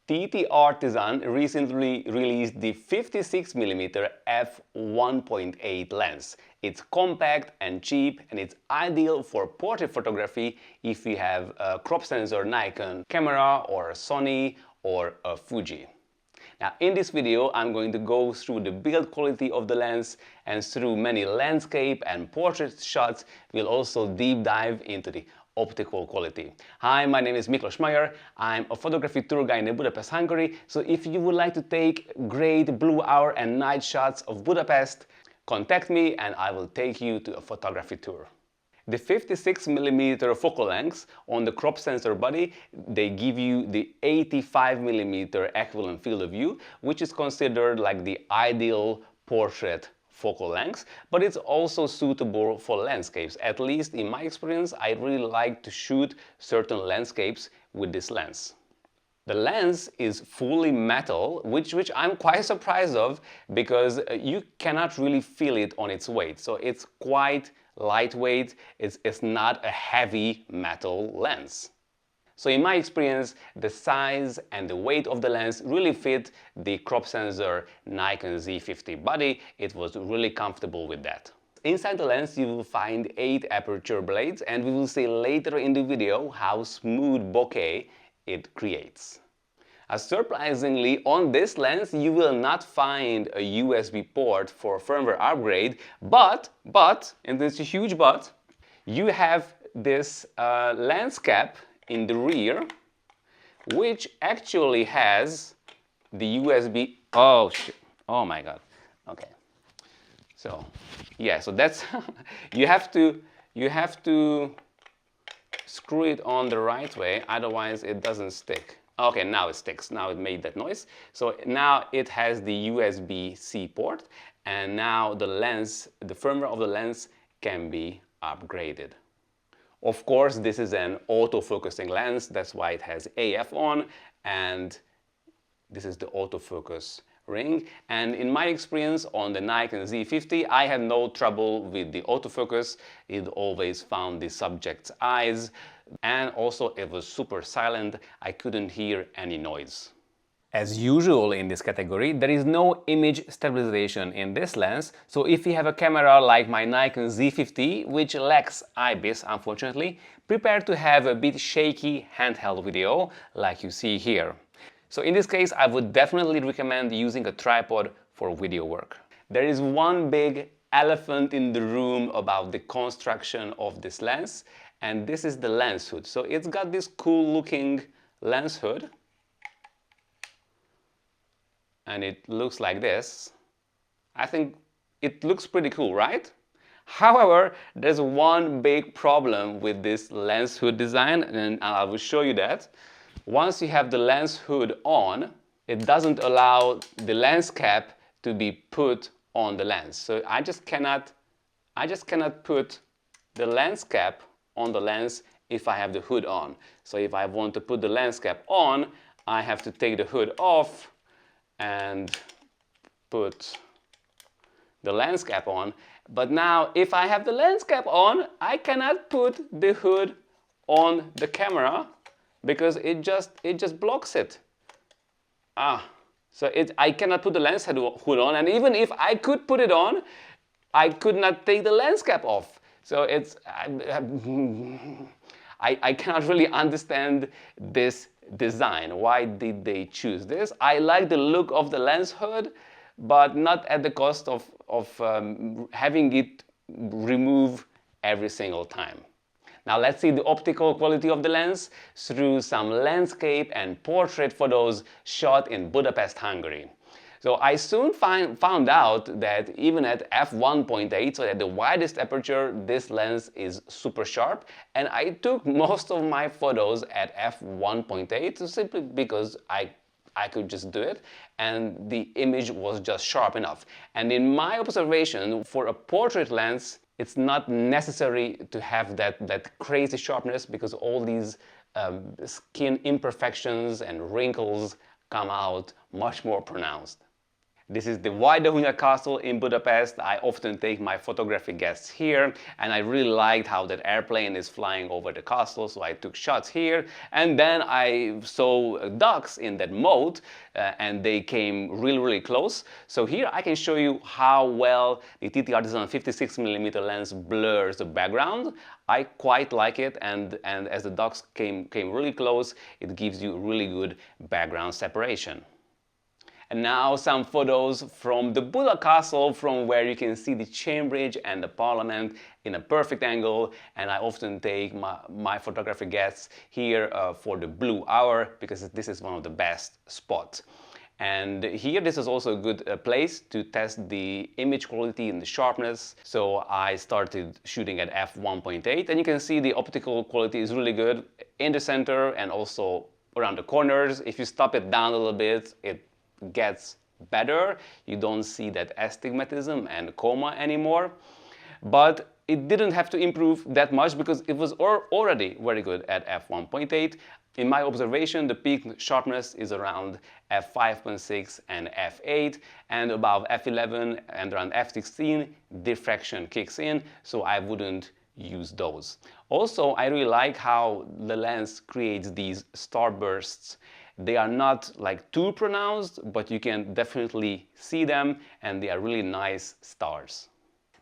TTArtisan recently released the 56mm f1.8 lens. It's compact and cheap, and it's ideal for portrait photography if you have a crop sensor Nikon camera or a Sony or a Fuji. Now, in this video, I'm going to go through the build quality of the lens, and through many landscape and portrait shots, we'll also deep dive into the optical quality. Hi, my name is Miklos Mayer. I'm a photography tour guide in Budapest, Hungary. So if you would like to take great blue hour and night shots of Budapest, contact me and I will take you to a photography tour. The 56mm focal length on the crop sensor body, they give you the 85mm equivalent field of view, which is considered like the ideal portrait focal length, but it's also suitable for landscapes. At least in my experience, I really like to shoot certain landscapes with this lens. The lens is fully metal, which I'm quite surprised of, because you cannot really feel it on its weight. So it's quite lightweight, it's not a heavy metal lens. So in my experience, the size and the weight of the lens really fit the crop sensor Nikon Z50 body. It was really comfortable with that. Inside the lens you will find 8 aperture blades, and we will see later in the video how smooth bokeh it creates. Surprisingly, on this lens you will not find a USB port for firmware upgrade, but, and there's a huge but, you have this lens cap in the rear, which actually has the USB. Oh shit! Oh my god. Okay. So yeah, so that's you have to screw it on the right way, otherwise it doesn't stick. Okay, now it sticks. Now it made that noise. So now it has the USB-C port, and now the lens, the firmware of the lens can be upgraded. Of course, this is an autofocusing lens, that's why it has AF on, and this is the autofocus ring. And in my experience on the Nikon Z50, I had no trouble with the autofocus. It always found the subject's eyes, and also it was super silent. I couldn't hear any noise. As usual in this category, there is no image stabilization in this lens, so if you have a camera like my Nikon Z50, which lacks IBIS unfortunately, prepare to have a bit shaky handheld video like you see here. So in this case, I would definitely recommend using a tripod for video work. There is one big elephant in the room about the construction of this lens, and this is the lens hood. So it's got this cool looking lens hood, and it looks like this. I think it looks pretty cool, right? However, there's one big problem with this lens hood design, and I will show you that. Once you have the lens hood on, it doesn't allow the lens cap to be put on the lens. So I just cannot put the lens cap on the lens if I have the hood on. So if I want to put the lens cap on, I have to take the hood off and put the lens cap on. But now if I have the lens cap on, I cannot put the hood on the camera because it just blocks it. So I cannot put the lens hood on, and even if I could put it on, I could not take the lens cap off. So it's I cannot really understand this design. Why did they choose this? I like the look of the lens hood, but not at the cost of having it remove every single time. Now let's see the optical quality of the lens through some landscape and portrait photos shot in Budapest, Hungary. So I soon found out that even at f1.8, so at the widest aperture, this lens is super sharp, and I took most of my photos at f1.8 simply because I could just do it, and the image was just sharp enough. And in my observation, for a portrait lens, it's not necessary to have that crazy sharpness, because all these skin imperfections and wrinkles come out much more pronounced. This is the Vajdahunya Castle in Budapest. I often take my photography guests here, and I really liked how that airplane is flying over the castle, so I took shots here. And then I saw ducks in that moat, and they came really close. So here I can show you how well the TTArtisan 56mm lens blurs the background. I quite like it, and as the ducks came really close, it gives you really good background separation. And now some photos from the Buda Castle, from where you can see the chain bridge and the parliament in a perfect angle. And I often take my photography guests here for the blue hour, because this is one of the best spots. And here, this is also a good place to test the image quality and the sharpness. So I started shooting at f1.8, and you can see the optical quality is really good in the center and also around the corners. If you stop it down a little bit, it gets better. You don't see that astigmatism and coma anymore. But it didn't have to improve that much, because it was already very good at f1.8. In my observation, the peak sharpness is around f5.6 and f8, and above f11 and around f16, diffraction kicks in, so I wouldn't use those. Also, I really like how the lens creates these starbursts. They are not like too pronounced, but you can definitely see them, and they are really nice stars.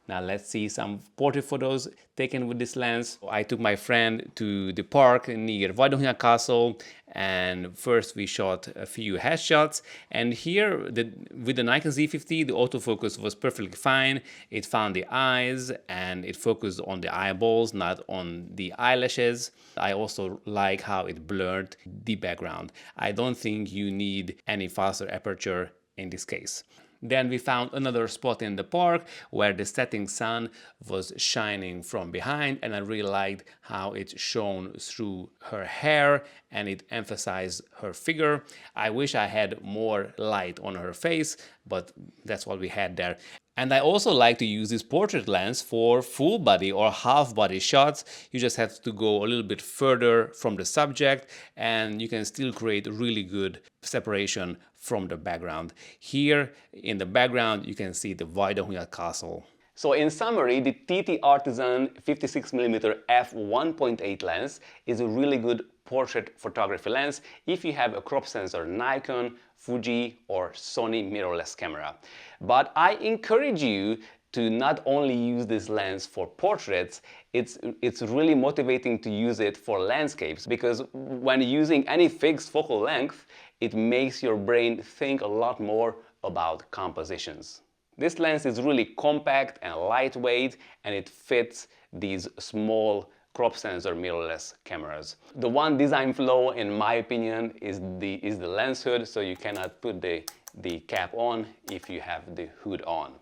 Now let's see some portrait photos taken with this lens. I took my friend to the park near Vajdahunya Castle, and first we shot a few headshots. And here, with the Nikon Z50, the autofocus was perfectly fine. It found the eyes and it focused on the eyeballs, not on the eyelashes. I also like how it blurred the background. I don't think you need any faster aperture in this case. Then we found another spot in the park where the setting sun was shining from behind, and I really liked how it shone through her hair and it emphasized her figure. I wish I had more light on her face, but that's what we had there. And I also like to use this portrait lens for full body or half body shots. You just have to go a little bit further from the subject, and you can still create really good separation from the background. Here in the background you can see the Vajdahunya Castle. So in summary, the TTArtisan 56mm f1.8 lens is a really good portrait photography lens if you have a crop sensor Nikon, Fuji or Sony mirrorless camera. But I encourage you to not only use this lens for portraits, it's really motivating to use it for landscapes, because when using any fixed focal length, it makes your brain think a lot more about compositions. This lens is really compact and lightweight, and it fits these small crop sensor mirrorless cameras. The one design flaw, in my opinion, is the lens hood, so you cannot put the cap on if you have the hood on.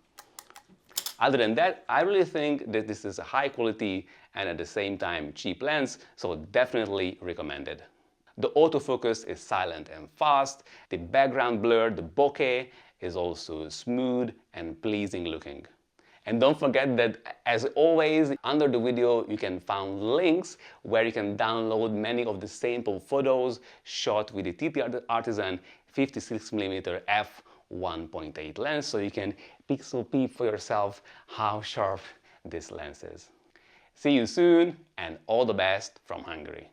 Other than that, I really think that this is a high quality and at the same time cheap lens, so definitely recommended. The autofocus is silent and fast, the background blur, the bokeh, is also smooth and pleasing looking. And don't forget that, as always, under the video you can find links where you can download many of the sample photos shot with the TTArtisan 56mm f1.8 lens, so you can pixel peep for yourself how sharp this lens is. See you soon, and all the best from Hungary.